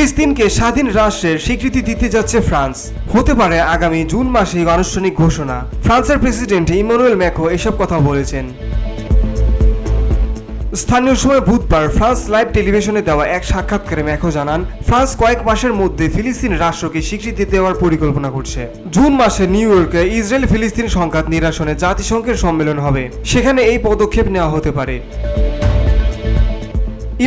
ফিলিস্তিনকে স্বাধীন রাষ্ট্রের স্বীকৃতি দিতে যাচ্ছে ফ্রান্স। হতে পারে আগামী জুন মাসে আনুষ্ঠানিক ঘোষণা। ফ্রান্সের প্রেসিডেন্ট ইমানুয়েল ম্যাক্রো এসব কথা বলেছেন। স্থানীয় সময় বুধবার ফ্রান্স লাইভ টেলিভিশনে দেওয়া এক সাক্ষাৎকারে ম্যাক্রো জানান, ফ্রান্স কয়েক মাসের মধ্যে ফিলিস্তিন রাষ্ট্রকে স্বীকৃতি দেওয়ার পরিকল্পনা করছে। জুন মাসে নিউ ইয়র্কে ইসরায়েল ফিলিস্তিন সংঘাত নিরসনে জাতিসংঘের সম্মেলন হবে, সেখানে এই পদক্ষেপ নেওয়া হতে পারে।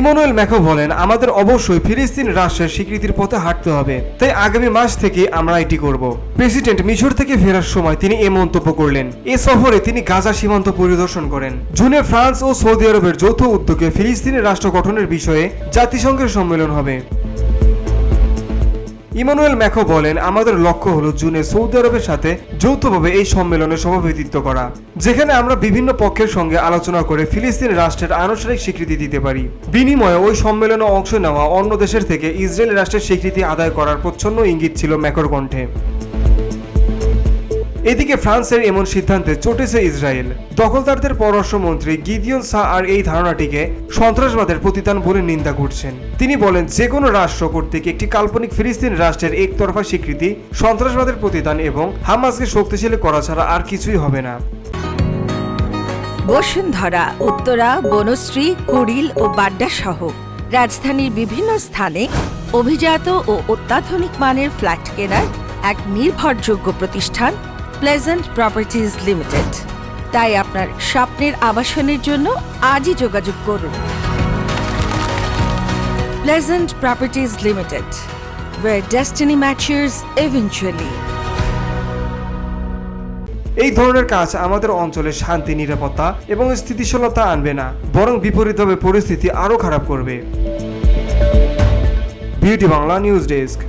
ইমানুয়েল ম্যাক্রো বলেন, আমাদের অবশ্যই ফিলিস্তিন রাষ্ট্রের স্বীকৃতির পথে হাঁটতে হবে, তাই আগামী মাস থেকে আমরা এটি করব। প্রেসিডেন্ট মিশর থেকে ফেরার সময় তিনি এই মন্তব্য করলেন। এ সফরে তিনি গাজা সীমান্ত পরিদর্শন করেন। জুনে ফ্রান্স ও সৌদি আরবের যৌথ উদ্যোগে ফিলিস্তিনের রাষ্ট্র গঠনের বিষয়ে জাতিসংঘের সম্মেলন হবে। ইমানুয়েল ম্যাক্রো বলেন, আমাদের লক্ষ্য হলো জুনে সৌদি আরবের সাথে যৌথভাবে এই সম্মেলনে সভাপতিত্ব করা, যেখানে আমরা বিভিন্ন পক্ষের সঙ্গে আলোচনা করে ফিলিস্তিন রাষ্ট্রের আনুষ্ঠানিক স্বীকৃতি দিতে পারি। বিনিময়ে ওই সম্মেলনে অংশ নেওয়া অন্য দেশের থেকে ইসরায়েল রাষ্ট্রের স্বীকৃতি আদায় করার প্রচ্ছন্ন ইঙ্গিত ছিল ম্যাক্রোর কণ্ঠে। এদিকে ফ্রান্সের এমন সিদ্ধান্তে চটেছে ইসরায়েল। দখলদারদের পররাষ্ট্রমন্ত্রী গিদিয়ন সাআর এই ধারণাটিকে সন্ত্রাসবাদের প্রতিদান বলে নিন্দা করছেন। তিনি বলেন, যে কোনো রাষ্ট্র কর্তৃক একটি কাল্পনিক ফিলিস্তিন রাষ্ট্রের একতরফা স্বীকৃতি সন্ত্রাসবাদের প্রতিদান এবং হামাসকে শক্তিশালী করা ছাড়া আর কিছুই হবে না। বসুন্ধরা, উত্তরা, বনশ্রী, কুড়িল ও বাড্ডা সহ রাজধানীর বিভিন্ন স্থানে অভিজাত ও অত্যাধুনিক মানের ফ্ল্যাট কেনার এক নির্ভরযোগ্য প্রতিষ্ঠান প্লেজেন্ট প্রপার্টিজ লিমিটেড। তাই আপনার স্বপ্নের আবাসনের জন্য আজই যোগাযোগ করুন। Pleasant properties limited, where destiny matches eventually. এই ধরনের কাজ আমাদের অঞ্চলে শান্তি, নিরাপত্তা এবং স্থিতিশীলতা আনবে না, বরং বিপরীতভাবে পরিস্থিতি আরও খারাপ করবে। Beauty Bangla news desk.